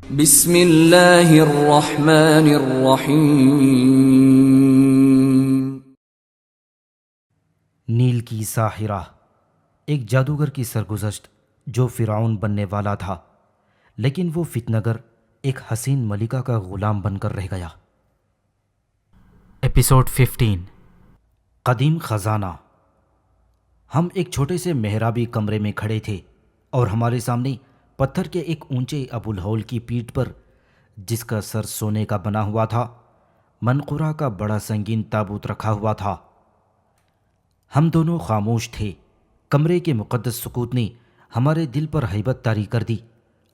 بسم اللہ الرحمن الرحیم۔ نیل کی ساحرہ، ایک جادوگر کی سرگزشت جو فرعون بننے والا تھا، لیکن وہ فتنگر ایک حسین ملکہ کا غلام بن کر رہ گیا۔ ایپیسوڈ 15 قدیم خزانہ۔ ہم ایک چھوٹے سے محرابی کمرے میں کھڑے تھے اور ہمارے سامنے پتھر کے ایک اونچے ابوالہول کی پیٹھ پر، جس کا سر سونے کا بنا ہوا تھا، منقورہ کا بڑا سنگین تابوت رکھا ہوا تھا۔ ہم دونوں خاموش تھے۔ کمرے کے مقدس سکوت نے ہمارے دل پر ہیبت طاری کر دی،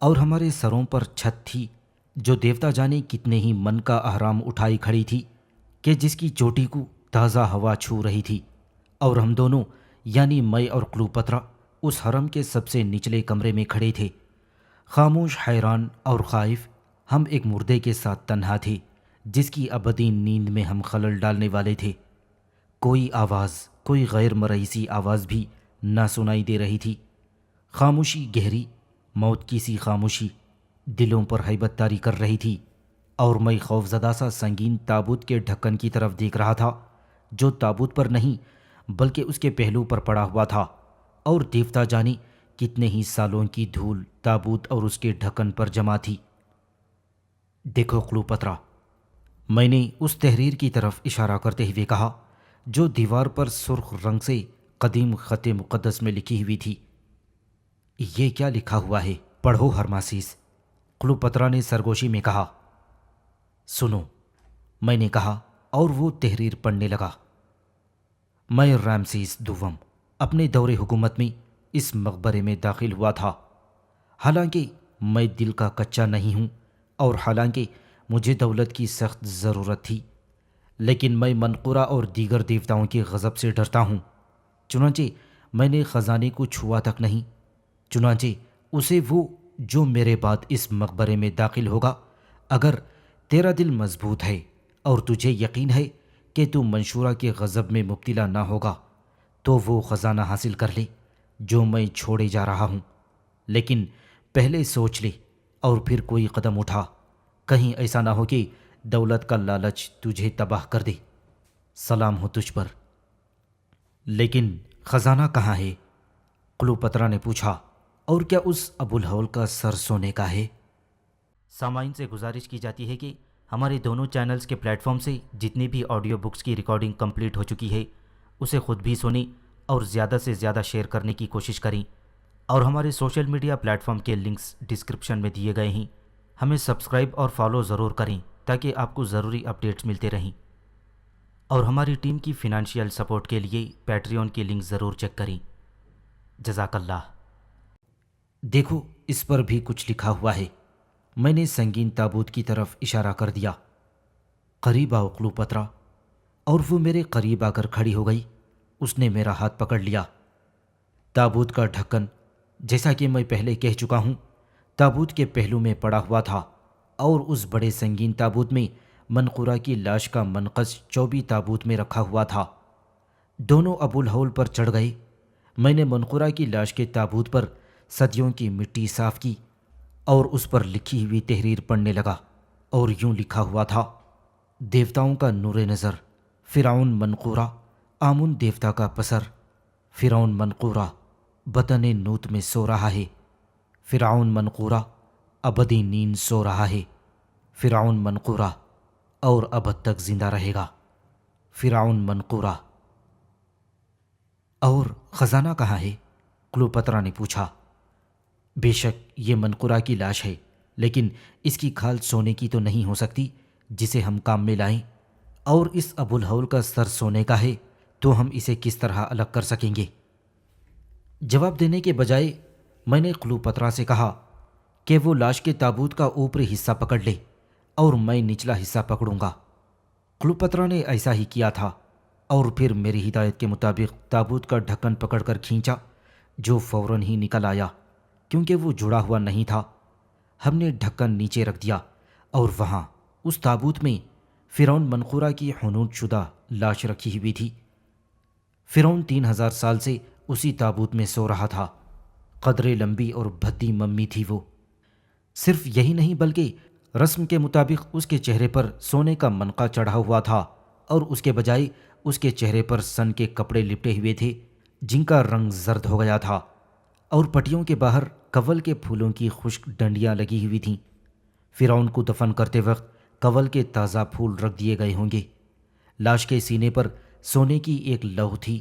اور ہمارے سروں پر چھت تھی جو دیوتا جانے کتنے ہی من کا احرام اٹھائی کھڑی تھی کہ جس کی چوٹی کو تازہ ہوا چھو رہی تھی، اور ہم دونوں یعنی میں اور کلوپترا اس حرم کے سب سے نچلے کمرے میں کھڑے تھے، خاموش، حیران اور خائف۔ ہم ایک مردے کے ساتھ تنہا تھے جس کی ابدی نیند میں ہم خلل ڈالنے والے تھے۔ کوئی آواز، کوئی غیر مرئیسی آواز بھی نہ سنائی دے رہی تھی۔ خاموشی گہری، موت کی سی خاموشی دلوں پر ہیبت طاری کر رہی تھی، اور میں خوفزدہ سا سنگین تابوت کے ڈھکن کی طرف دیکھ رہا تھا جو تابوت پر نہیں بلکہ اس کے پہلو پر پڑا ہوا تھا، اور دیوتا جانے کتنے ہی سالوں کی دھول تابوت اور اس کے ڈھکن پر جمع تھی۔ دیکھو کلوپترا، میں نے اس تحریر کی طرف اشارہ کرتے ہوئے کہا جو دیوار پر سرخ رنگ سے قدیم خط مقدس میں لکھی ہوئی تھی۔ یہ کیا لکھا ہوا ہے؟ پڑھو ہرماسیس، کلوپترا نے سرگوشی میں کہا۔ سنو، میں نے کہا، اور وہ تحریر پڑھنے لگا۔ میں رامسیس دوم اپنے دور حکومت میں اس مقبرے میں داخل ہوا تھا۔ حالانکہ میں دل کا کچا نہیں ہوں، اور حالانکہ مجھے دولت کی سخت ضرورت تھی، لیکن میں منقورہ اور دیگر دیوتاؤں کے غضب سے ڈرتا ہوں۔ چنانچہ میں نے خزانے کو چھوا تک نہیں، چنانچہ اسے وہ جو میرے بعد اس مقبرے میں داخل ہوگا، اگر تیرا دل مضبوط ہے اور تجھے یقین ہے کہ تو منشورہ کے غضب میں مبتلا نہ ہوگا، تو وہ خزانہ حاصل کر لے جو میں چھوڑے جا رہا ہوں۔ لیکن پہلے سوچ لے اور پھر کوئی قدم اٹھا، کہیں ایسا نہ ہو کہ دولت کا لالچ تجھے تباہ کر دے۔ سلام ہو تجھ پر۔ لیکن خزانہ کہاں ہے؟ کلوپترا نے پوچھا، اور کیا اس ابوالہول کا سر سونے کا ہے؟ سامعین سے گزارش کی جاتی ہے کہ ہمارے دونوں چینلز کے پلیٹ فارم سے جتنی بھی آڈیو بکس کی ریکارڈنگ کمپلیٹ ہو چکی ہے اسے خود بھی سنیں اور زیادہ سے زیادہ شیئر کرنے کی کوشش کریں، اور ہمارے سوشل میڈیا پلیٹ فارم کے لنکس ڈسکرپشن میں دیے گئے ہیں۔ ہمیں سبسکرائب اور فالو ضرور کریں تاکہ آپ کو ضروری اپڈیٹس ملتے رہیں، اور ہماری ٹیم کی فنانشیل سپورٹ کے لیے پیٹریون کی لنک ضرور چیک کریں۔ جزاک اللہ۔ دیکھو، اس پر بھی کچھ لکھا ہوا ہے۔ میں نے سنگین تابوت کی طرف اشارہ کر دیا۔ قریب آؤ کلوپترا، اور وہ میرے قریب آ کر کھڑی ہو گئی۔ اس نے میرا ہاتھ پکڑ لیا۔ تابوت کا ڈھکن، جیسا کہ میں پہلے کہہ چکا ہوں، تابوت کے پہلو میں پڑا ہوا تھا، اور اس بڑے سنگین تابوت میں منقورہ کی لاش کا منقش چوبی تابوت میں رکھا ہوا تھا۔ دونوں ابوالہول پر چڑھ گئے۔ میں نے منقورہ کی لاش کے تابوت پر صدیوں کی مٹی صاف کی اور اس پر لکھی ہوئی تحریر پڑھنے لگا، اور یوں لکھا ہوا تھا: دیوتاؤں کا نور نظر، فرعون منقورہ، آمن دیوتا کا پسر، فرعون منقورہ بطن نوت میں سو رہا ہے، فرعون منقورہ ابدی نیند سو رہا ہے، فرعون منقورہ اور ابد تک زندہ رہے گا، فرعون منقورہ۔ اور خزانہ کہاں ہے؟ کلوپترا نے پوچھا۔ بے شک یہ منقورہ کی لاش ہے، لیکن اس کی کھال سونے کی تو نہیں ہو سکتی جسے ہم کام میں لائیں، اور اس ابوالہول کا سر سونے کا ہے تو ہم اسے کس طرح الگ کر سکیں گے؟ جواب دینے کے بجائے میں نے کلوپترا سے کہا کہ وہ لاش کے تابوت کا اوپری حصہ پکڑ لے اور میں نچلا حصہ پکڑوں گا۔ کلوپترا نے ایسا ہی کیا تھا، اور پھر میری ہدایت کے مطابق تابوت کا ڈھکن پکڑ کر کھینچا، جو فوراً ہی نکل آیا کیونکہ وہ جڑا ہوا نہیں تھا۔ ہم نے ڈھکن نیچے رکھ دیا، اور وہاں اس تابوت میں فرعون منقورہ کی حنوط شدہ لاش رکھی ہوئی تھی۔ فرعون 3000 سال سے اسی تابوت میں سو رہا تھا۔ قدرے لمبی اور بھدی ممی تھی وہ۔ صرف یہی نہیں بلکہ رسم کے مطابق اس کے چہرے پر سونے کا منقا چڑھا ہوا تھا اور اس کے بجائے اس کے چہرے پر سن کے کپڑے لپٹے ہوئے تھے جن کا رنگ زرد ہو گیا تھا، اور پٹیوں کے باہر کنول کے پھولوں کی خشک ڈنڈیاں لگی ہوئی تھیں۔ فرعون کو دفن کرتے وقت کنول کے تازہ پھول رکھ دیے گئے ہوں گے۔ لاش کے سینے پر سونے کی ایک لوح تھی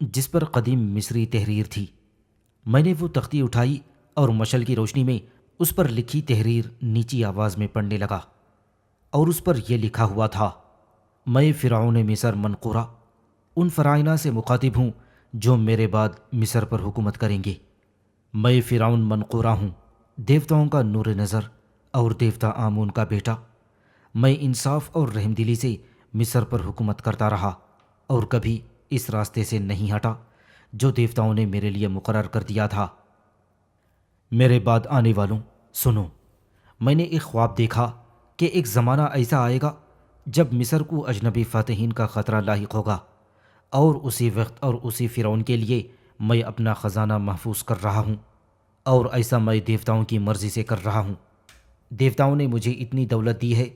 جس پر قدیم مصری تحریر تھی۔ میں نے وہ تختی اٹھائی اور مشعل کی روشنی میں اس پر لکھی تحریر نیچی آواز میں پڑھنے لگا، اور اس پر یہ لکھا ہوا تھا: میں فرعون مصر منقورہ ان فرائنہ سے مخاطب ہوں جو میرے بعد مصر پر حکومت کریں گے۔ میں فرعون منقورہ ہوں، دیوتاؤں کا نور نظر اور دیوتا آمون کا بیٹا۔ میں انصاف اور رحم دلی سے مصر پر حکومت کرتا رہا اور کبھی اس راستے سے نہیں ہٹا جو دیوتاؤں نے میرے لیے مقرر کر دیا تھا۔ میرے بعد آنے والوں، سنو، میں نے ایک خواب دیکھا کہ ایک زمانہ ایسا آئے گا جب مصر کو اجنبی فاتحین کا خطرہ لاحق ہوگا، اور اسی وقت اور اسی فرعون کے لیے میں اپنا خزانہ محفوظ کر رہا ہوں، اور ایسا میں دیوتاؤں کی مرضی سے کر رہا ہوں۔ دیوتاؤں نے مجھے اتنی دولت دی ہے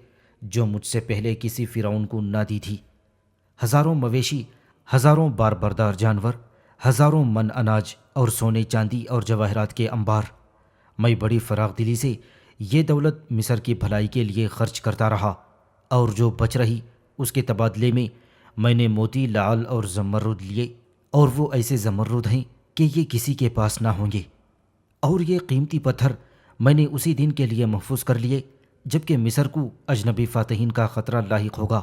جو مجھ سے پہلے کسی فرعون کو نہ دی تھی، ہزاروں مویشی، ہزاروں بار بردار جانور، ہزاروں من اناج اور سونے چاندی اور جواہرات کے انبار۔ میں بڑی فراغ دلی سے یہ دولت مصر کی بھلائی کے لیے خرچ کرتا رہا، اور جو بچ رہی اس کے تبادلے میں نے موتی، لعل اور زمرد لیے، اور وہ ایسے زمرد ہیں کہ یہ کسی کے پاس نہ ہوں گے۔ اور یہ قیمتی پتھر میں نے اسی دن کے لیے محفوظ کر لیے جب کہ مصر کو اجنبی فاتحین کا خطرہ لاحق ہوگا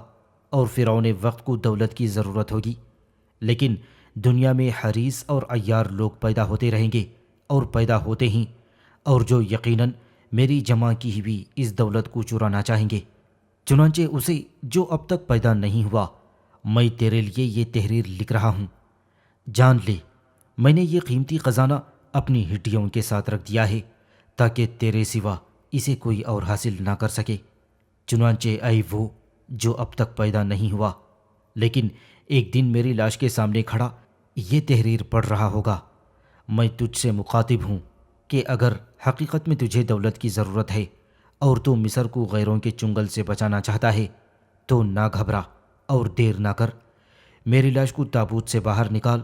اور فرعون وقت کو دولت کی ضرورت ہوگی۔ لیکن دنیا میں حریص اور عیار لوگ پیدا ہوتے رہیں گے اور پیدا ہوتے ہیں، اور جو یقیناً میری جمع کی ہوئی اس دولت کو چرانا چاہیں گے۔ چنانچہ اسے جو اب تک پیدا نہیں ہوا، میں تیرے لیے یہ تحریر لکھ رہا ہوں۔ جان لے، میں نے یہ قیمتی خزانہ اپنی ہڈیوں کے ساتھ رکھ دیا ہے تاکہ تیرے سوا اسے کوئی اور حاصل نہ کر سکے۔ چنانچہ اے وہ جو اب تک پیدا نہیں ہوا لیکن ایک دن میری لاش کے سامنے کھڑا یہ تحریر پڑھ رہا ہوگا، میں تجھ سے مخاطب ہوں کہ اگر حقیقت میں تجھے دولت کی ضرورت ہے اور تو مصر کو غیروں کے چنگل سے بچانا چاہتا ہے تو نہ گھبرا اور دیر نہ کر، میری لاش کو تابوت سے باہر نکال،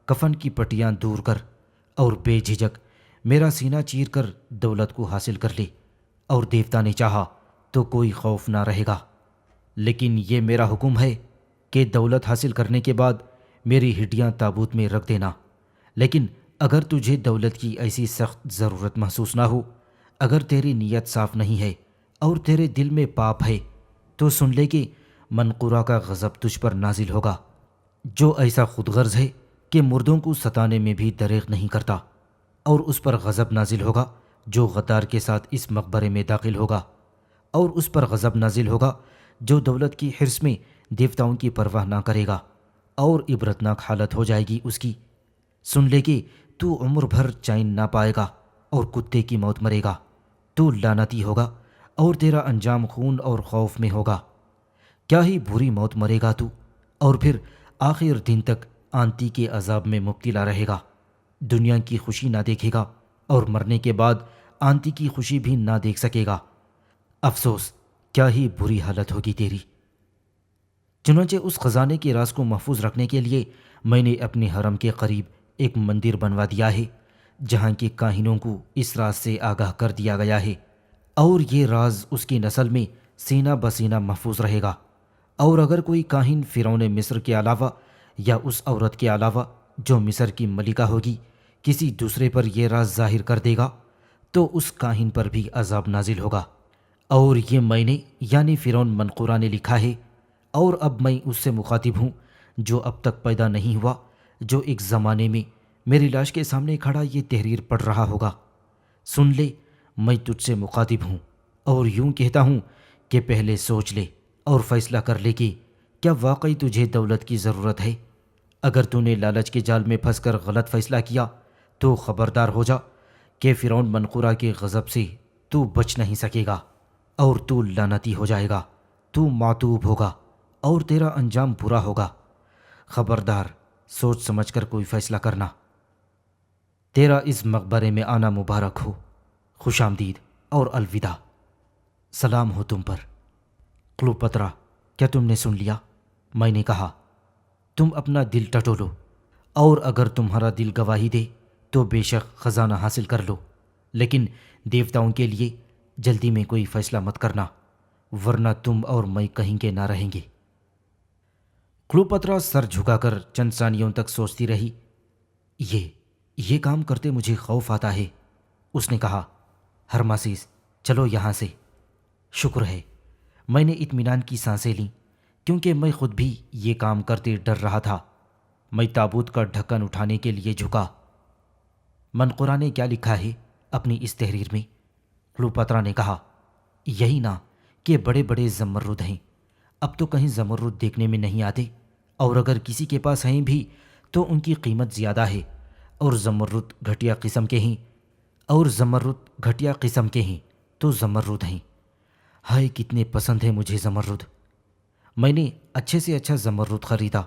کفن کی پٹیاں دور کر اور بے جھجک میرا سینہ چیر کر دولت کو حاصل کر لے، اور دیوتا نے چاہا تو کوئی خوف نہ رہے گا۔ لیکن یہ میرا حکم ہے کہ دولت حاصل کرنے کے بعد میری ہڈیاں تابوت میں رکھ دینا۔ لیکن اگر تجھے دولت کی ایسی سخت ضرورت محسوس نہ ہو، اگر تیری نیت صاف نہیں ہے اور تیرے دل میں پاپ ہے، تو سن لے کہ منقورہ کا غضب تجھ پر نازل ہوگا، جو ایسا خود غرض ہے کہ مردوں کو ستانے میں بھی دریغ نہیں کرتا، اور اس پر غضب نازل ہوگا جو غدار کے ساتھ اس مقبرے میں داخل ہوگا، اور اس پر غضب نازل ہوگا جو دولت کی حرص میں دیوتاؤں کی پرواہ نہ کرے گا، اور عبرتناک حالت ہو جائے گی اس کی۔ سن لے کہ تو عمر بھر چین نہ پائے گا اور کتے کی موت مرے گا، تو لعنتی ہوگا اور تیرا انجام خون اور خوف میں ہوگا۔ کیا ہی بری موت مرے گا تو، اور پھر آخر دن تک آنتی کے عذاب میں مبتلا رہے گا، دنیا کی خوشی نہ دیکھے گا اور مرنے کے بعد آنتی کی خوشی بھی نہ دیکھ سکے گا۔ افسوس، کیا ہی بری حالت ہوگی تیری۔ چنانچہ اس خزانے کے راز کو محفوظ رکھنے کے لیے میں نے اپنے حرم کے قریب ایک مندر بنوا دیا ہے جہاں کے کاہنوں کو اس راز سے آگاہ کر دیا گیا ہے، اور یہ راز اس کی نسل میں سینہ بسینہ محفوظ رہے گا۔ اور اگر کوئی کاہن فرعون مصر کے علاوہ یا اس عورت کے علاوہ جو مصر کی ملکہ ہوگی کسی دوسرے پر یہ راز ظاہر کر دے گا تو اس کاہن پر بھی عذاب نازل ہوگا۔ اور یہ میں نے یعنی فرعون منقورہ نے لکھا ہے، اور اب میں اس سے مخاطب ہوں جو اب تک پیدا نہیں ہوا، جو ایک زمانے میں میری لاش کے سامنے کھڑا یہ تحریر پڑھ رہا ہوگا۔ سن لے، میں تجھ سے مخاطب ہوں اور یوں کہتا ہوں کہ پہلے سوچ لے اور فیصلہ کر لے کہ کیا واقعی تجھے دولت کی ضرورت ہے۔ اگر تو نے لالچ کے جال میں پھنس کر غلط فیصلہ کیا تو خبردار ہو جا کہ فرعون منقورہ کے غضب سے تو بچ نہیں سکے گا، اور تو لعنتی ہو جائے گا، تو معتوب ہوگا اور تیرا انجام برا ہوگا۔ خبردار، سوچ سمجھ کر کوئی فیصلہ کرنا۔ تیرا اس مقبرے میں آنا مبارک ہو، خوش آمدید۔ اور الوداع، سلام ہو تم پر۔ کلوپترا، کیا تم نے سن لیا؟ میں نے کہا، تم اپنا دل ٹٹولو، اور اگر تمہارا دل گواہی دے تو بے شک خزانہ حاصل کر لو، لیکن دیوتاؤں کے لیے جلدی میں کوئی فیصلہ مت کرنا، ورنہ تم اور میں کہیں کے نہ رہیں گے۔ کلوپترا سر جھکا کر چند ثانیوں تک سوچتی رہی۔ یہ کام کرتے مجھے خوف آتا ہے، اس نے کہا۔ ہرماسیس، چلو یہاں سے۔ شکر ہے، میں نے اطمینان کی سانسیں لیں، کیونکہ میں خود بھی یہ کام کرتے ڈر رہا تھا۔ میں تابوت کا ڈھکن اٹھانے کے لیے جھکا۔ منقورہ نے کیا لکھا ہے اپنی اس تحریر میں؟ کلوپترا نے کہا، یہی نا کہ بڑے بڑے زمرد ہیں، اب تو کہیں زمرد دیکھنے میں نہیں آتے، اور اگر کسی کے پاس ہیں بھی تو ان کی قیمت زیادہ ہے، اور زمرد گھٹیا قسم کے ہیں تو زمرد ہیں۔ ہائے کتنے پسند ہیں مجھے زمرد۔ میں نے اچھے سے اچھا زمرد خریدا،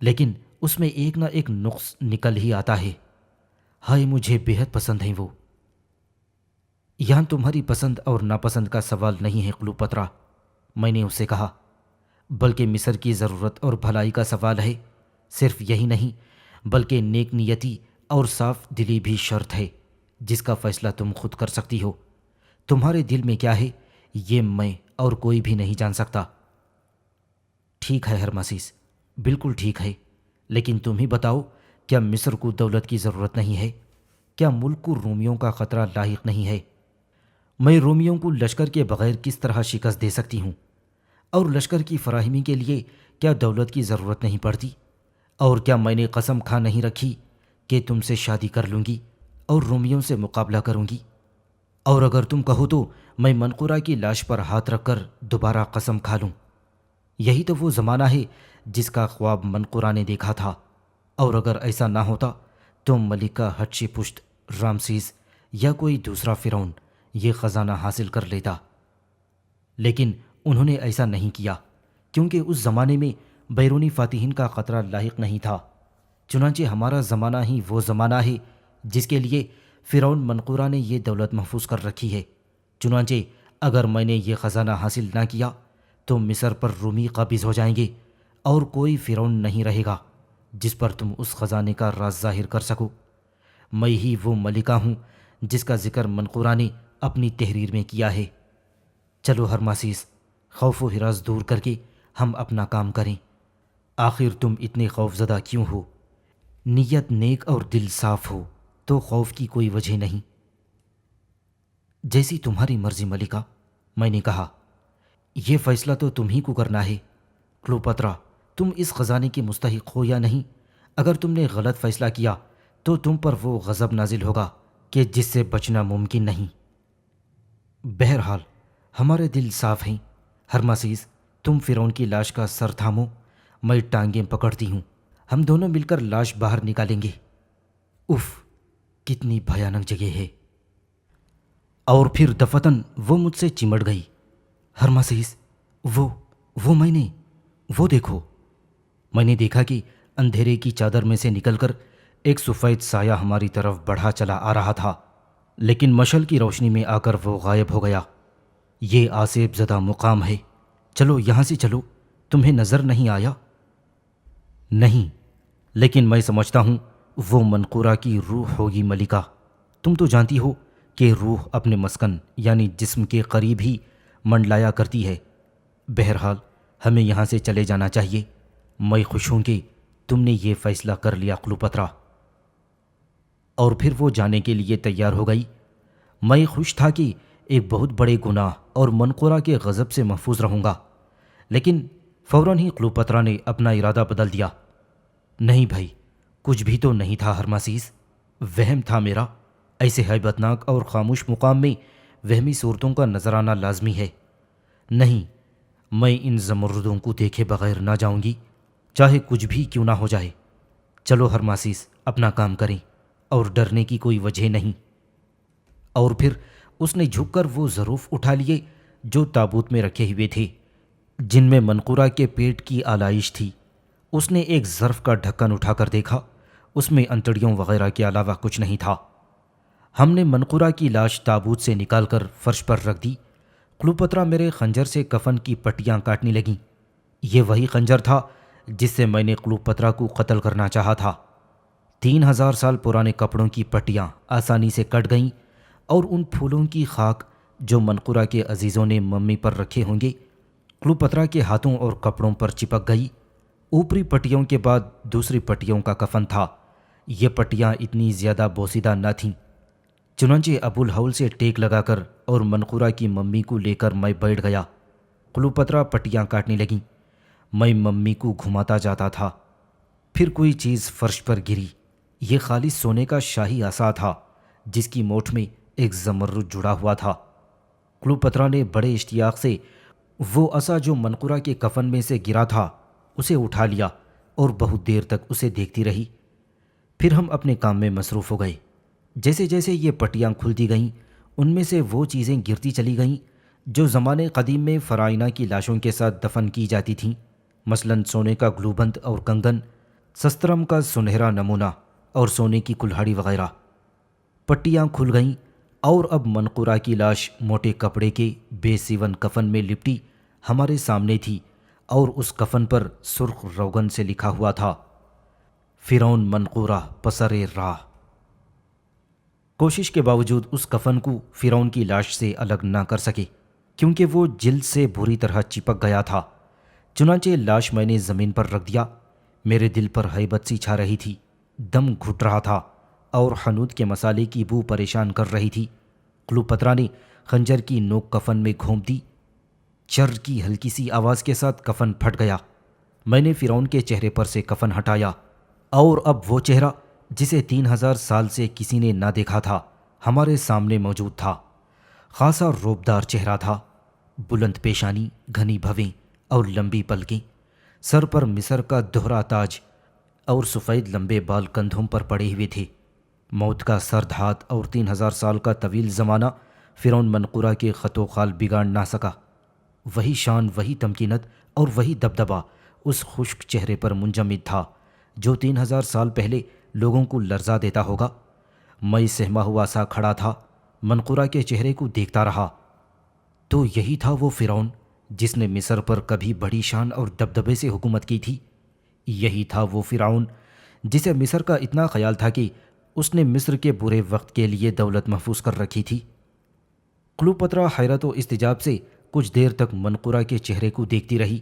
لیکن اس میں ایک نہ ایک نقص نکل ہی آتا ہے۔ ہائے مجھے بےحد پسند ہیں وہ۔ یہاں تمہاری پسند اور ناپسند کا سوال نہیں ہے کلوپترا، میں نے اسے کہا، بلکہ مصر کی ضرورت اور بھلائی کا سوال ہے۔ صرف یہی نہیں بلکہ نیک نیتی اور صاف دلی بھی شرط ہے، جس کا فیصلہ تم خود کر سکتی ہو۔ تمہارے دل میں کیا ہے یہ میں اور کوئی بھی نہیں جان سکتا۔ ٹھیک ہے ہرماسیس، بالکل ٹھیک ہے، لیکن تم ہی بتاؤ، کیا مصر کو دولت کی ضرورت نہیں ہے؟ کیا ملک کو رومیوں کا خطرہ لاحق نہیں ہے؟ میں رومیوں کو لشکر کے بغیر کس طرح شکست دے سکتی ہوں؟ اور لشکر کی فراہمی کے لیے کیا دولت کی ضرورت نہیں پڑتی؟ اور کیا میں نے قسم کھا نہیں رکھی کہ تم سے شادی کر لوں گی اور رومیوں سے مقابلہ کروں گی؟ اور اگر تم کہو تو میں منقورہ کی لاش پر ہاتھ رکھ کر دوبارہ قسم کھا لوں۔ یہی تو وہ زمانہ ہے جس کا خواب منقورہ نے دیکھا تھا، اور اگر ایسا نہ ہوتا تو ملکہ ہٹشی پشت، رامسیس یا کوئی دوسرا فرعون یہ خزانہ حاصل کر لیتا۔ لیکن انہوں نے ایسا نہیں کیا، کیونکہ اس زمانے میں بیرونی فاتحین کا خطرہ لاحق نہیں تھا۔ چنانچہ ہمارا زمانہ ہی وہ زمانہ ہے جس کے لیے فرعون منقورہ نے یہ دولت محفوظ کر رکھی ہے۔ چنانچہ اگر میں نے یہ خزانہ حاصل نہ کیا تو مصر پر رومی قابض ہو جائیں گے، اور کوئی فرعون نہیں رہے گا جس پر تم اس خزانے کا راز ظاہر کر سکو۔ میں ہی وہ ملکہ ہوں جس کا ذکر منقورہ نے اپنی تحریر میں کیا ہے۔ چلو ہرماسیس، خوف و ہراس دور کر کے ہم اپنا کام کریں۔ آخر تم اتنے خوف زدہ کیوں ہو؟ نیت نیک اور دل صاف ہو تو خوف کی کوئی وجہ نہیں۔ جیسی تمہاری مرضی ملکہ، میں نے کہا۔ یہ فیصلہ تو تم ہی کو کرنا ہے۔ کلوپترا، تم اس خزانے کی مستحق ہو یا نہیں؟ اگر تم نے غلط فیصلہ کیا تو تم پر وہ غضب نازل ہوگا کہ جس سے بچنا ممکن نہیں۔ بہرحال ہمارے دل صاف ہیں۔ ہرماسیس، تم فرعون کی لاش کا سر تھامو، میں ٹانگیں پکڑتی ہوں، ہم دونوں مل کر لاش باہر نکالیں گے۔ اف، کتنی بھیانک جگہ ہے۔ اور پھر دفتن وہ مجھ سے چمٹ گئی۔ ہرماسیس، وہ میں نے، وہ دیکھو۔ میں نے دیکھا کہ اندھیرے کی چادر میں سے نکل کر ایک سفید سایہ ہماری طرف بڑھا چلا آ رہا تھا، لیکن مشعل کی روشنی میں آ کر وہ غائب ہو گیا۔ یہ آسیب زدہ مقام ہے، چلو یہاں سے چلو۔ تمہیں نظر نہیں آیا؟ نہیں، لیکن میں سمجھتا ہوں وہ منقورہ کی روح ہوگی ملکہ۔ تم تو جانتی ہو کہ روح اپنے مسکن یعنی جسم کے قریب ہی منڈلایا کرتی ہے۔ بہرحال ہمیں یہاں سے چلے جانا چاہیے۔ میں خوش ہوں کہ تم نے یہ فیصلہ کر لیا کلوپترا۔ اور پھر وہ جانے کے لیے تیار ہو گئی۔ میں خوش تھا کہ ایک بہت بڑے گناہ اور منقورہ کے غضب سے محفوظ رہوں گا، لیکن فوراً ہی کلوپترا نے اپنا ارادہ بدل دیا۔ نہیں بھائی، کچھ بھی تو نہیں تھا ہرماسیس، وہم تھا میرا۔ ایسے ہیبت ناک اور خاموش مقام میں وہمی صورتوں کا نظر آنا لازمی ہے۔ نہیں، میں ان زمردوں کو دیکھے بغیر نہ جاؤں گی، چاہے کچھ بھی کیوں نہ ہو جائے۔ چلو ہرماسیس، اپنا کام کریں، اور ڈرنے کی کوئی وجہ نہیں۔ اور پھر اس نے جھک کر وہ ظروف اٹھا لیے جو تابوت میں رکھے ہوئے تھے، جن میں منقورہ کے پیٹ کی آلائش تھی۔ اس نے ایک ظرف کا ڈھکن اٹھا کر دیکھا، اس میں انتڑیوں وغیرہ کے علاوہ کچھ نہیں تھا۔ ہم نے منقورہ کی لاش تابوت سے نکال کر فرش پر رکھ دی۔ کلوپترا میرے خنجر سے کفن کی پٹیاں کاٹنے لگیں۔ یہ وہی خنجر تھا جس سے میں نے کلوپترا کو قتل کرنا چاہا تھا۔ 3000 سال پرانے کپڑوں کی پٹیاں آسانی سے کٹ گئیں اور ان پھولوں کی خاک جو منقورہ کے عزیزوں نے ممی پر رکھے ہوں گے کلوپترا کے ہاتھوں اور کپڑوں پر چپک گئی۔ اوپری پٹیوں کے بعد دوسری پٹیوں کا کفن تھا۔ یہ پٹیاں اتنی زیادہ بوسیدہ نہ تھیں، چنانچہ ابوالہول سے ٹیک لگا کر اور منقورہ کی ممی کو لے کر میں بیٹھ گیا۔ کلوپترا پٹیاں کاٹنے لگیں۔ میں ممی کو گھماتا جاتا تھا۔ پھر کوئی چیز فرش پر گری۔ یہ خالص سونے کا شاہی عصا تھا جس کی مونچھ میں ایک زمرد جڑا ہوا تھا۔ کلوپترا نے بڑے اشتیاق سے وہ عصا جو منقورہ کے کفن میں سے گرا تھا اسے اٹھا لیا اور بہت دیر تک اسے دیکھتی رہی۔ پھر ہم اپنے کام میں مصروف ہو گئے۔ جیسے جیسے یہ پٹیاں کھلتی گئیں ان میں سے وہ چیزیں گرتی چلی گئیں جو زمانے قدیم میں فرائنہ کی لاشوں کے ساتھ دفن کی جاتی تھیں، مثلاً سونے کا گلوبند اور کنگن، سسترم کا سنہرا نمونہ اور سونے کی کلہاڑی وغیرہ۔ پٹیاں کھل گئیں اور اب منقورہ کی لاش موٹے کپڑے کے بے سیون کفن میں لپٹی ہمارے سامنے تھی اور اس کفن پر سرخ روغن سے لکھا ہوا تھا، فرعون منقورہ پسر راہ۔ کوشش کے باوجود اس کفن کو فرعون کی لاش سے الگ نہ کر سکے کیونکہ وہ جلد سے بری طرح چپک گیا تھا۔ چنانچہ لاش میں نے زمین پر رکھ دیا۔ میرے دل پر ہیبت سی چھا رہی تھی، دم گھٹ رہا تھا اور حنوط کے مسالے کی بو پریشان کر رہی تھی۔ کلوپترا نے خنجر کی نوک کفن میں گھونپ دی۔ چر کی ہلکی سی آواز کے ساتھ کفن پھٹ گیا۔ میں نے فرعون کے چہرے پر سے کفن ہٹایا اور اب وہ چہرہ جسے 3000 سال سے کسی نے نہ دیکھا تھا ہمارے سامنے موجود تھا۔ خاصا روبدار چہرہ تھا، بلند پیشانی، گھنی بھویں اور لمبی پلکیں، سر پر مصر کا دوہرا تاج اور سفید لمبے بال کندھوں پر پڑے ہوئے تھے۔ موت کا سرد ہاتھ اور 3000 سال کا طویل زمانہ فرعون منقورہ کے خط و خال بگاڑ نہ سکا۔ وہی شان، وہی تمکینت اور وہی دبدبہ اس خشک چہرے پر منجمد تھا جو 3000 سال پہلے لوگوں کو لرزا دیتا ہوگا۔ میں سہما ہوا سا کھڑا تھا، منقورہ کے چہرے کو دیکھتا رہا۔ تو یہی تھا وہ فرعون جس نے مصر پر کبھی بڑی شان اور دبدبے سے حکومت کی تھی۔ یہی تھا وہ فرعون جسے مصر کا اتنا خیال تھا کہ اس نے مصر کے برے وقت کے لیے دولت محفوظ کر رکھی تھی۔ کلوپترا حیرت و استجاب سے کچھ دیر تک منقورہ کے چہرے کو دیکھتی رہی۔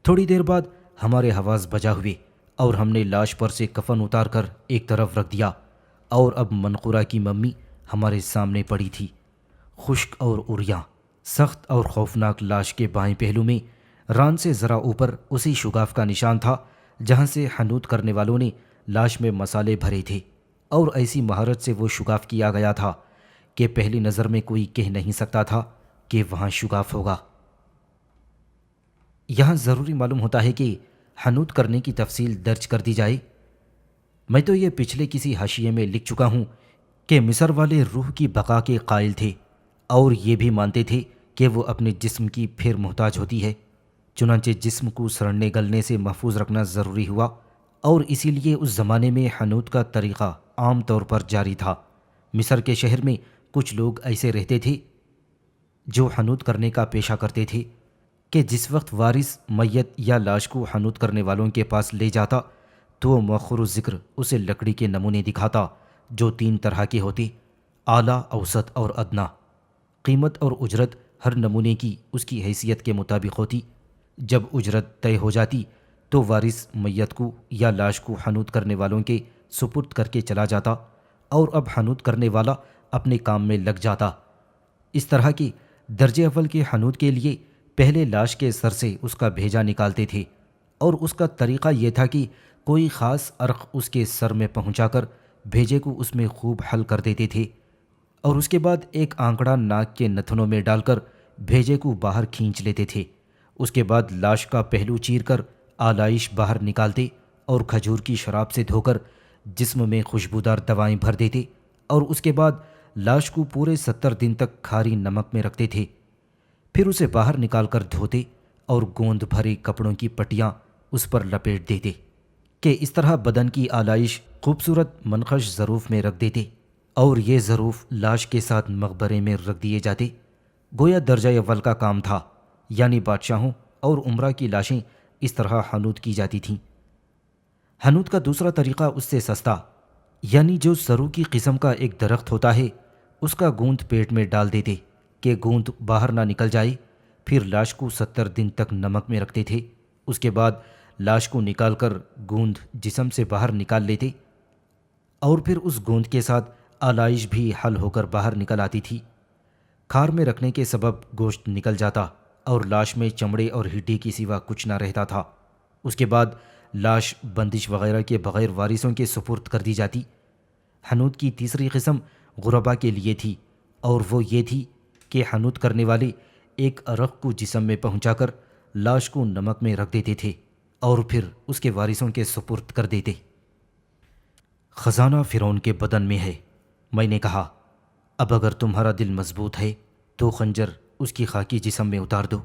تھوڑی دیر بعد ہمارے حواس بجا ہوئے اور ہم نے لاش پر سے کفن اتار کر ایک طرف رکھ دیا اور اب منقورہ کی ممی ہمارے سامنے پڑی تھی، خشک اور عریاں، سخت اور خوفناک۔ لاش کے بائیں پہلو میں ران سے ذرا اوپر اسی شگاف کا نشان تھا جہاں سے حنوط کرنے والوں نے لاش میں مسالے بھرے تھے، اور ایسی مہارت سے وہ شگاف کیا گیا تھا کہ پہلی نظر میں کوئی کہہ نہیں سکتا تھا کہ وہاں شگاف ہوگا۔ یہاں ضروری معلوم ہوتا ہے کہ حنوط کرنے کی تفصیل درج کر دی جائے۔ میں تو یہ پچھلے کسی حاشیے میں لکھ چکا ہوں کہ مصر والے روح کی بقا کے قائل تھے اور یہ بھی مانتے تھے کہ وہ اپنے جسم کی پھر محتاج ہوتی ہے، چنانچہ جسم کو سڑنے گلنے سے محفوظ رکھنا ضروری ہوا، اور اسی لیے اس زمانے میں حنوط کا طریقہ عام طور پر جاری تھا۔ مصر کے شہر میں کچھ لوگ ایسے رہتے تھے جو حنوط کرنے کا پیشہ کرتے تھے کہ جس وقت وارث میت یا لاش کو حنوط کرنے والوں کے پاس لے جاتا تو وہ مؤخر الذکر اسے لکڑی کے نمونے دکھاتا جو 3 طرح کے ہوتے: اعلیٰ، اوسط اور ادنا۔ قیمت اور اجرت ہر نمونے کی اس کی حیثیت کے مطابق ہوتی۔ جب اجرت طے ہو جاتی تو وارث میت کو یا لاش کو حنوط کرنے والوں کے سپرد کر کے چلا جاتا اور اب حنوط کرنے والا اپنے کام میں لگ جاتا۔ اس طرح کے درجے اول کے حنوط کے لیے پہلے لاش کے سر سے اس کا بھیجا نکالتے تھے، اور اس کا طریقہ یہ تھا کہ کوئی خاص عرق اس کے سر میں پہنچا کر بھیجے کو اس میں خوب حل کر دیتے تھے، اور اس کے بعد ایک آنکڑا ناک کے نتھنوں میں ڈال کر بھیجے کو باہر کھینچ لیتے تھے۔ اس کے بعد لاش کا پہلو چیر کر آلائش باہر نکالتے اور کھجور کی شراب سے دھو کر جسم میں خوشبودار دوائیں بھر دیتے، اور اس کے بعد لاش کو پورے 70 دن تک کھاری نمک میں رکھتے تھے۔ پھر اسے باہر نکال کر دھوتے اور گوند بھرے کپڑوں کی پٹیاں اس پر لپیٹ دیتے کہ اس طرح بدن کی آلائش خوبصورت منقش ظروف میں رکھ دیتے، اور یہ ظروف لاش کے ساتھ مقبرے میں رکھ دیے جاتے، گویا درجہ اول کا کام تھا، یعنی بادشاہوں اور عمرہ کی لاشیں اس طرح حنوط کی جاتی تھیں۔ حنوط کا دوسرا طریقہ اس سے سستا، یعنی جو سرو کی قسم کا ایک درخت ہوتا ہے اس کا گوند پیٹ میں ڈال دیتے کہ گوند باہر نہ نکل جائے، پھر لاش کو 70 دن تک نمک میں رکھتے تھے، اس کے بعد لاش کو نکال کر گوند جسم سے باہر نکال لیتے اور پھر اس گوند کے ساتھ آلائش بھی حل ہو کر باہر نکل آتی تھی۔ کھار میں رکھنے کے سبب گوشت نکل جاتا اور لاش میں چمڑے اور ہڈی کی سوا کچھ نہ رہتا تھا۔ اس کے بعد لاش بندش وغیرہ کے بغیر وارثوں کے سپرد کر دی جاتی۔ حنوط کی تیسری قسم غربا کے لیے تھی، اور وہ یہ تھی کہ حنوط کرنے والے ایک عرق کو جسم میں پہنچا کر لاش کو نمک میں رکھ دیتے تھے اور پھر اس کے وارثوں کے سپرد کر دیتے۔ خزانہ فرعون کے بدن میں ہے۔ میں نے کہا، اب اگر تمہارا دل مضبوط ہے تو خنجر اس کی خاکی جسم میں اتار دو۔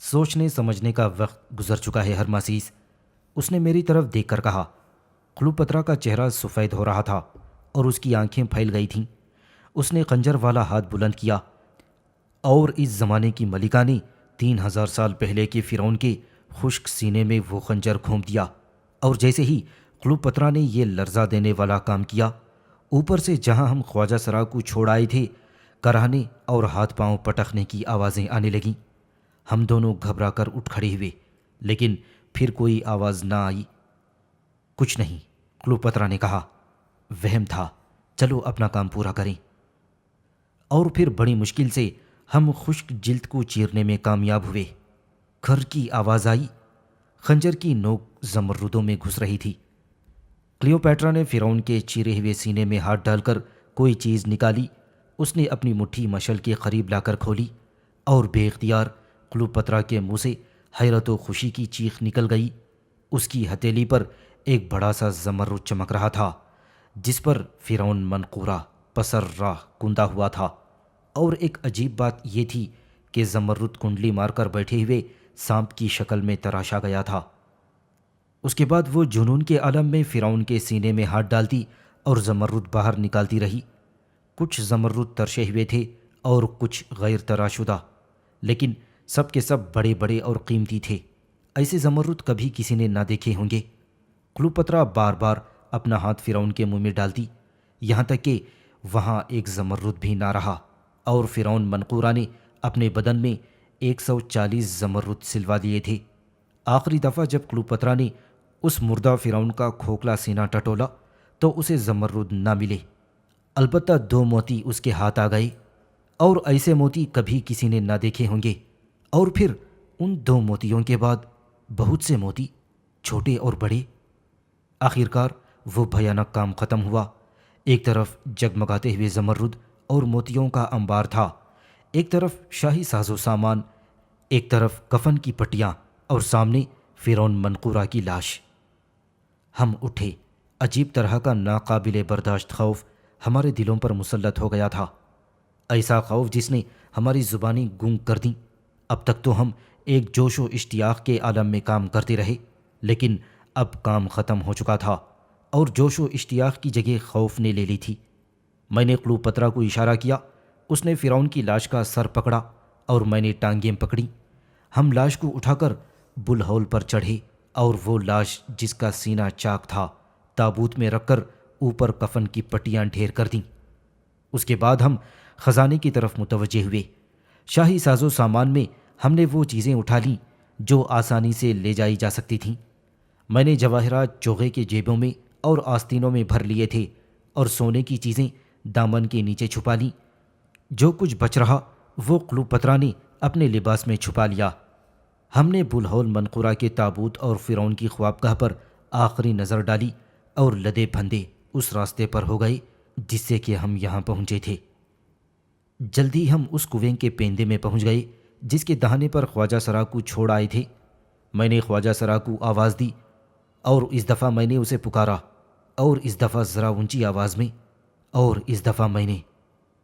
سوچنے سمجھنے کا وقت گزر چکا ہے ہرماسیس، اس نے میری طرف دیکھ کر کہا۔ کلوپترا کا چہرہ سفید ہو رہا تھا اور اس کی آنکھیں پھیل گئی تھیں۔ اس نے خنجر والا ہاتھ بلند کیا اور اس زمانے کی ملکہ نے 3000 سال پہلے کے فرعون کے خشک سینے میں وہ خنجر گھونپ دیا، اور جیسے ہی کلوپترا نے یہ لرزا دینے والا کام کیا، اوپر سے جہاں ہم خواجہ سرا کو چھوڑ آئے تھے کراہنے اور ہاتھ پاؤں پٹخنے کی آوازیں آنے لگیں۔ ہم دونوں گھبرا کر اٹھ کھڑے ہوئے، لیکن پھر کوئی آواز نہ آئی۔ کچھ نہیں، کلوپترا نے کہا، وہم تھا، چلو اپنا کام پورا کریں۔ اور پھر بڑی مشکل سے ہم خشک جلد کو چیرنے میں کامیاب ہوئے۔ کھر کی آواز آئی، خنجر کی نوک زمردوں میں گھس رہی تھی۔ کلیوپیٹرا نے فرعون کے چیرے ہوئے سینے میں ہاتھ ڈال کر کوئی چیز نکالی۔ اس نے اپنی مٹھی مشل کے قریب لا کر کھولی اور بے اختیار کلوپترا کے منہ سے حیرت و خوشی کی چیخ نکل گئی۔ اس کی ہتھیلی پر ایک بڑا سا زمرد چمک رہا تھا جس پر فرعون منقورہ پسر راہ کندا ہوا تھا، اور ایک عجیب بات یہ تھی کہ زمرد کنڈلی مار کر بیٹھے ہوئے سانپ کی شکل میں تراشا گیا تھا۔ اس کے بعد وہ جنون کے عالم میں فرعون کے سینے میں ہاتھ ڈالتی اور زمرد باہر نکالتی رہی۔ کچھ زمرد ترشے ہوئے تھے اور کچھ غیر تراشدہ، لیکن سب کے سب بڑے بڑے اور قیمتی تھے۔ ایسے زمرد کبھی کسی نے نہ دیکھے ہوں گے۔ کلوپترا بار بار اپنا ہاتھ فرعون کے منہ میں ڈالتی، یہاں تک کہ وہاں ایک زمرد بھی نہ رہا، اور فرعون منقورہ نے اپنے بدن میں 140 زمرد سلوا دیے تھے۔ آخری دفعہ جب کلوپترا نے اس مردہ فرعون کا کھوکھلا سینہ ٹٹولا تو اسے زمرد نہ ملے، البتہ 2 موتی اس کے ہاتھ آ گئے، اور ایسے موتی کبھی کسی نے نہ دیکھے ہوں گے۔ اور پھر ان 2 موتیوں کے بعد بہت سے موتی، چھوٹے اور بڑے۔ آخرکار وہ بھیانک کام ختم ہوا۔ ایک طرف جگمگاتے ہوئے زمرد اور موتیوں کا انبار تھا، ایک طرف شاہی ساز و سامان، ایک طرف کفن کی پٹیاں، اور سامنے فرعون منقورہ کی لاش۔ ہم اٹھے۔ عجیب طرح کا ناقابل برداشت خوف ہمارے دلوں پر مسلط ہو گیا تھا، ایسا خوف جس نے ہماری زبانیں گونگ کر دیں۔ اب تک تو ہم ایک جوش و اشتیاق کے عالم میں کام کرتے رہے، لیکن اب کام ختم ہو چکا تھا اور جوش و اشتیاق کی جگہ خوف نے لے لی تھی۔ میں نے کلوپترا کو اشارہ کیا، اس نے فرعون کی لاش کا سر پکڑا اور میں نے ٹانگیں پکڑیں۔ ہم لاش کو اٹھا کر بلہول پر چڑھے اور وہ لاش جس کا سینہ چاک تھا تابوت میں رکھ کر اوپر کفن کی پٹیاں ڈھیر کر دیں۔ اس کے بعد ہم خزانے کی طرف متوجہ ہوئے۔ شاہی ساز و سامان میں ہم نے وہ چیزیں اٹھا لیں جو آسانی سے لے جائی جا سکتی تھیں۔ میں نے جواہرات چوغے کے جیبوں میں اور آستینوں میں بھر لیے تھے، اور سونے کی چیزیں دامن کے نیچے چھپا لیں۔ جو کچھ بچ رہا وہ کلوپترا نے اپنے لباس میں چھپا لیا۔ ہم نے بلہول منقورہ کے تابوت اور فرعون کی خوابگاہ پر آخری نظر ڈالی اور لدے پھندے اس راستے پر ہو گئے جس سے کہ ہم یہاں پہنچے تھے۔ جلدی ہم اس کنویں کے پیندے میں پہنچ گئے جس کے دہانے پر خواجہ سرا کو چھوڑ آئے تھے۔ میں نے خواجہ سرا کو آواز دی، اور اس دفعہ میں نے اسے پکارا، اور اس دفعہ ذرا اونچی آواز میں، اور اس دفعہ میں نے،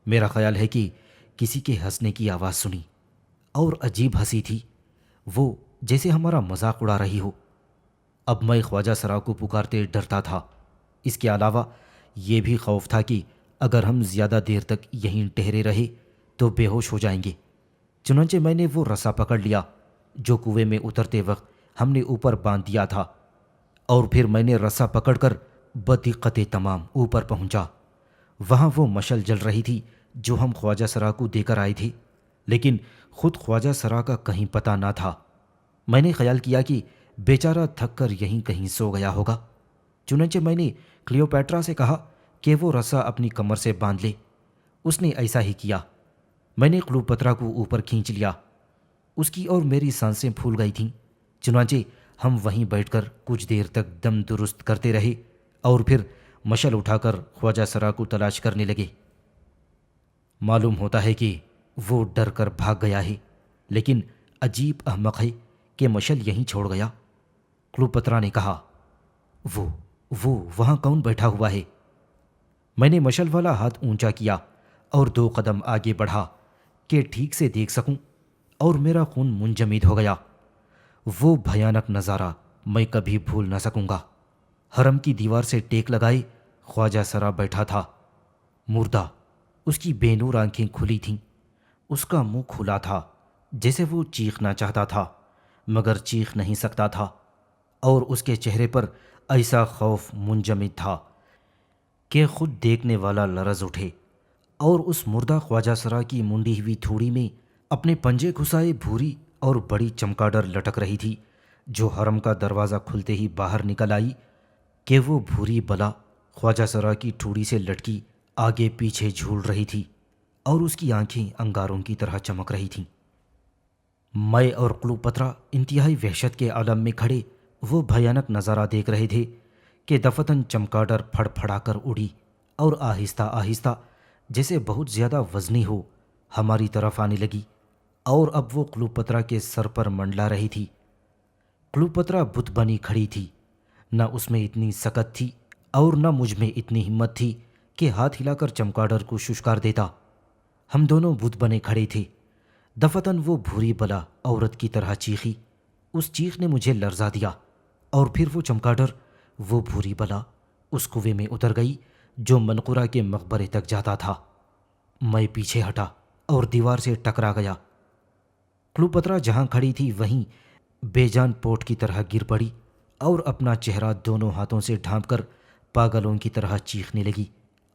میرا خیال ہے کہ کسی کے ہنسنے کی آواز سنی، اور عجیب ہنسی تھی، وہ جیسے ہمارا مذاق اڑا رہی ہو۔ اب میں خواجہ سرا کو پکارتے ڈرتا تھا۔ اس کے علاوہ یہ بھی خوف تھا کہ اگر ہم زیادہ دیر تک یہیں ٹہرے رہے تو بے ہوش ہو جائیں گے۔ چنانچہ میں نے وہ رسا پکڑ لیا جو کنویں میں اترتے وقت ہم نے اوپر باندھ دیا تھا، اور پھر میں نے رسا پکڑ کر بدقت تمام اوپر پہنچا۔ وہاں وہ مشل جل رہی تھی جو ہم خواجہ سرا کو دے کر آئے تھے، لیکن خود خواجہ سرا کا کہیں پتہ نہ تھا۔ میں نے خیال کیا کہ بیچارہ تھک کر یہیں کہیں سو گیا ہوگا، چنانچہ میں نے کلیوپیٹرا سے کہا کہ وہ رسا اپنی کمر سے باندھ لے۔ اس نے ایسا ہی کیا۔ میں نے کلیوپترا کو اوپر کھینچ لیا۔ اس کی اور میری سانسیں پھول گئی تھیں، چنانچہ ہم وہیں بیٹھ کر کچھ دیر تک دم درست کرتے رہے اور پھر مشل اٹھا کر خواجہ سرا کو تلاش کرنے لگے۔ معلوم ہوتا ہے کہ وہ ڈر کر بھاگ گیا ہے، لیکن عجیب احمق ہے کہ مشل یہیں چھوڑ گیا۔ کلیوپترا نے کہا، وہ وہاں کون بیٹھا ہوا ہے؟ میں نے مشل والا ہاتھ اونچا کیا اور 2 قدم آگے بڑھا کہ ٹھیک سے دیکھ سکوں، اور میرا خون منجمد ہو گیا۔ وہ بھیانک نظارہ میں کبھی بھول نہ سکوں گا۔ حرم کی دیوار سے ٹیک لگائے خواجہ سرا بیٹھا تھا، مردہ۔ اس کی بے نور آنکھیں کھلی تھیں، اس کا منہ کھلا تھا جیسے وہ چیخنا چاہتا تھا مگر چیخ نہیں سکتا تھا، اور اس کے چہرے پر ایسا خوف منجمد تھا کہ خود دیکھنے والا لرز اٹھے، اور اس مردہ خواجہ سرا کی منڈی ہوئی تھوڑی میں اپنے پنجے گھسائے بھوری اور بڑی چمکاڈر لٹک رہی تھی، جو حرم کا دروازہ کھلتے ہی باہر نکل آئی کہ وہ بھوری بلا خواجہ سرا کی ٹھوڑی سے لٹکی آگے پیچھے جھول رہی تھی، اور اس کی آنکھیں انگاروں کی طرح چمک رہی تھیں۔ میں اور کلیوپترا انتہائی وحشت کے عالم میں کھڑے وہ بھیانک نظارہ دیکھ رہے تھے کہ دفتن چمکاڈر پھڑ پھڑا کر اڑی اور آہستہ آہستہ جیسے بہت زیادہ وزنی ہو ہماری طرف آنے لگی، اور اب وہ کلیوپترا کے سر پر منڈلا رہی تھی۔ کلیوپترا بت بنی کھڑی تھی، نہ اس میں اتنی سکت تھی اور نہ مجھ میں اتنی ہمت تھی کہ ہاتھ ہلا کر چمکاڈر کو ششکار دیتا۔ ہم دونوں بت بنے کھڑے تھے۔ دفتن وہ بھوری بلا عورت کی طرح چیخی، اس چیخ نے مجھے لرزا دیا، اور پھر وہ چمکاڈر، وہ بھوری بلا اس کنویں میں اتر گئی جو منقورہ کے مقبرے تک جاتا تھا۔ میں پیچھے ہٹا اور دیوار سے ٹکرا گیا۔ کلیوپترا جہاں کھڑی تھی وہیں بے جان پوٹ کی طرح گر پڑی اور اپنا چہرہ دونوں ہاتھوں سے ڈھانپ کر پاگلوں کی طرح چیخنے لگی،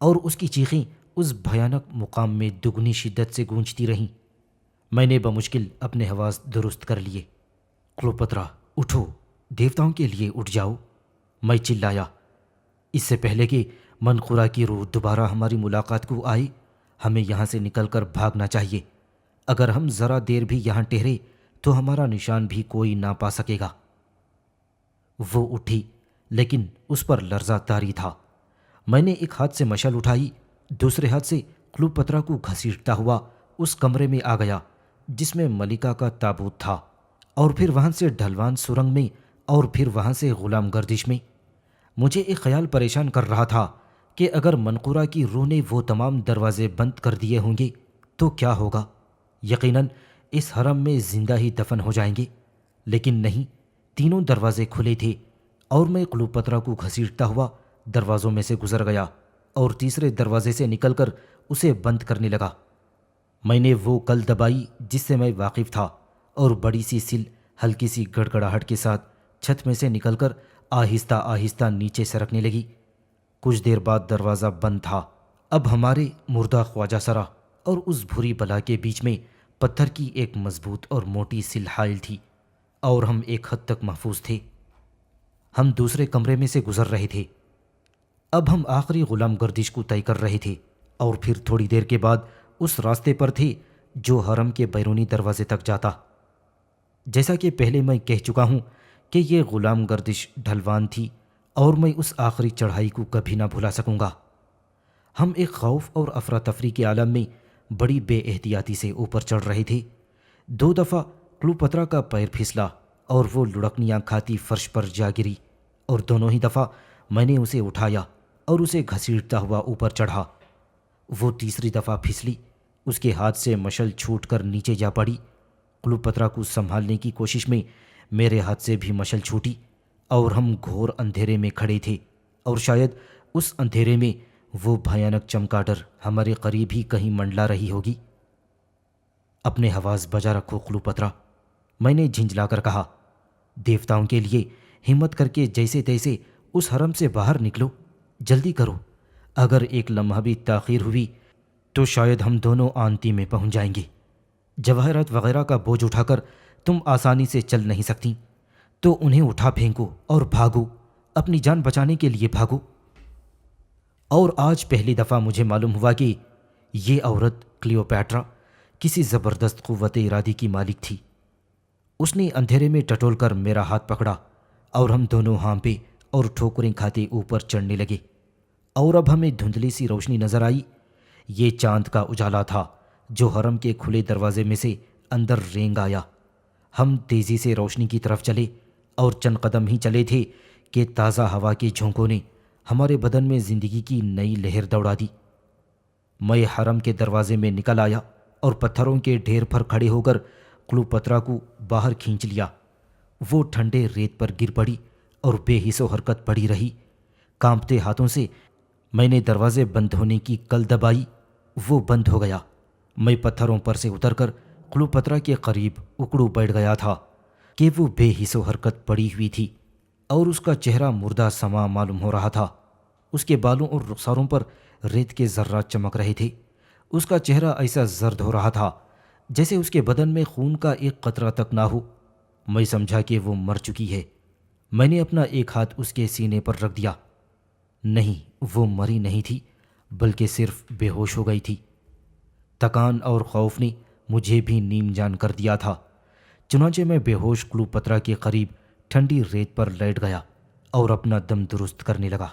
اور اس کی چیخیں اس بھیانک مقام میں دگنی شدت سے گونجتی رہیں۔ میں نے بمشکل اپنے حواس درست کر لیے۔ کلیوپترا، اٹھو، دیوتاؤں کے لیے اٹھ جاؤ، میں چلایا۔ اس سے پہلے کہ منقورہ کی روح دوبارہ ہماری ملاقات کو آئے، ہمیں یہاں سے نکل کر بھاگنا چاہیے۔ اگر ہم ذرا دیر بھی یہاں ٹھہرے تو ہمارا نشان بھی کوئی نہ پا سکے گا۔ وہ اٹھی، لیکن اس پر لرزہ طاری تھا۔ میں نے ایک ہاتھ سے مشل اٹھائی، دوسرے ہاتھ سے کلیوپترا کو گھسیٹتا ہوا اس کمرے میں آ گیا جس میں ملکہ کا تابوت تھا، اور پھر وہاں سے ڈھلوان سرنگ میں، اور پھر وہاں سے غلام گردش میں۔ مجھے ایک خیال پریشان کر رہا تھا کہ اگر منقورہ کی روح نے وہ تمام دروازے بند کر دیے ہوں گے تو کیا ہوگا؟ یقیناً اس حرم میں زندہ ہی دفن ہو جائیں گے، لیکن نہیں، تینوں دروازے کھلے تھے، اور میں کلیوپترا کو گھسیٹتا ہوا دروازوں میں سے گزر گیا اور تیسرے دروازے سے نکل کر اسے بند کرنے لگا۔ میں نے وہ کل دبائی جس سے میں واقف تھا، اور بڑی سی سل ہلکی سی گڑگڑاہٹ کے ساتھ چھت میں سے نکل کر آہستہ آہستہ نیچے سرکنے لگی۔ کچھ دیر بعد دروازہ بند تھا۔ اب ہمارے مردہ خواجہ سرا اور اس بھوری بلا کے بیچ میں پتھر کی ایک مضبوط اور موٹی سل حائل تھی، اور ہم ایک حد تک محفوظ تھے۔ ہم دوسرے کمرے میں سے گزر رہے تھے۔ اب ہم آخری غلام گردش کو طے کر رہے تھے، اور پھر تھوڑی دیر کے بعد اس راستے پر تھے جو حرم کے بیرونی دروازے تک جاتا۔ جیسا کہ پہلے میں کہہ چکا ہوں کہ یہ غلام گردش ڈھلوان تھی، اور میں اس آخری چڑھائی کو کبھی نہ بھلا سکوں گا۔ ہم ایک خوف اور افراتفری کے عالم میں بڑی بے احتیاطی سے اوپر چڑھ رہے تھے۔ 2 دفعہ کلیوپترا کا پیر پھسلا اور وہ لڑکنیاں کھاتی فرش پر جا گری، اور دونوں ہی دفعہ میں نے اسے اٹھایا اور اسے گھسیٹتا ہوا اوپر چڑھا۔ وہ تیسری دفعہ پھسلی، اس کے ہاتھ سے مشل چھوٹ کر نیچے جا پڑی۔ کلیوپترا کو سنبھالنے کی کوشش میں میرے ہاتھ سے بھی مشل چھوٹی، اور ہم گھور اندھیرے میں کھڑے تھے، اور شاید اس اندھیرے میں وہ بھیانک چمگادڑ ہمارے قریب ہی کہیں منڈلا رہی ہوگی۔ اپنے حواس بجا رکھو کلوپترا، میں نے جھنجلا کر کہا۔ دیوتاؤں کے لیے ہمت کر کے جیسے تیسے اس حرم سے باہر نکلو، جلدی کرو۔ اگر ایک لمحہ بھی تاخیر ہوئی تو شاید ہم دونوں آنتی میں پہنچ جائیں گے۔ جواہرات وغیرہ کا بوجھ اٹھا کر تم آسانی سے چل نہیں سکتی، تو انہیں اٹھا پھینکو اور بھاگو، اپنی جان بچانے کے لیے بھاگو۔ اور آج پہلی دفعہ مجھے معلوم ہوا کہ یہ عورت کلیوپیٹرا کسی زبردست قوت ارادی کی مالک تھی۔ اس نے اندھیرے میں ٹٹول کر میرا ہاتھ پکڑا اور ہم دونوں ہانپے اور ٹھوکریں کھاتے اوپر چڑھنے لگے۔ اور اب ہمیں دھندلی سی روشنی نظر آئی۔ یہ چاند کا اجالا تھا جو حرم کے کھلے دروازے میں سے اندر رینگ آیا۔ ہم تیزی سے روشنی کی طرف چلے اور چند قدم ہی چلے تھے کہ تازہ ہوا کے جھونکوں نے ہمارے بدن میں زندگی کی نئی لہر دوڑا دی۔ میں حرم کے دروازے میں نکل آیا اور پتھروں کے ڈھیر پر کھڑے ہو کر کلوپترا کو باہر کھینچ لیا۔ وہ ٹھنڈے ریت پر گر پڑی اور بے حس و حرکت پڑی رہی۔ کانپتے ہاتھوں سے میں نے دروازے بند ہونے کی کل دبائی، وہ بند ہو گیا۔ میں پتھروں پر سے اتر کر کلوپترا کے قریب اکڑو بیٹھ گیا تھا کہ وہ بے حس و حرکت پڑی ہوئی تھی اور اس کا چہرہ مردہ سما معلوم ہو رہا تھا۔ اس کے بالوں اور رخساروں پر ریت کے ذرات چمک رہے تھے۔ اس کا چہرہ ایسا زرد ہو رہا تھا جیسے اس کے بدن میں خون کا ایک قطرہ تک نہ ہو۔ میں سمجھا کہ وہ مر چکی ہے۔ میں نے اپنا ایک ہاتھ اس کے سینے پر رکھ دیا۔ نہیں، وہ مری نہیں تھی، بلکہ صرف بے ہوش ہو گئی تھی۔ تکان اور خوف نے مجھے بھی نیم جان کر دیا تھا، چنانچہ میں بے ہوش کلوپترا کے قریب ٹھنڈی ریت پر لیٹ گیا اور اپنا دم درست کرنے لگا۔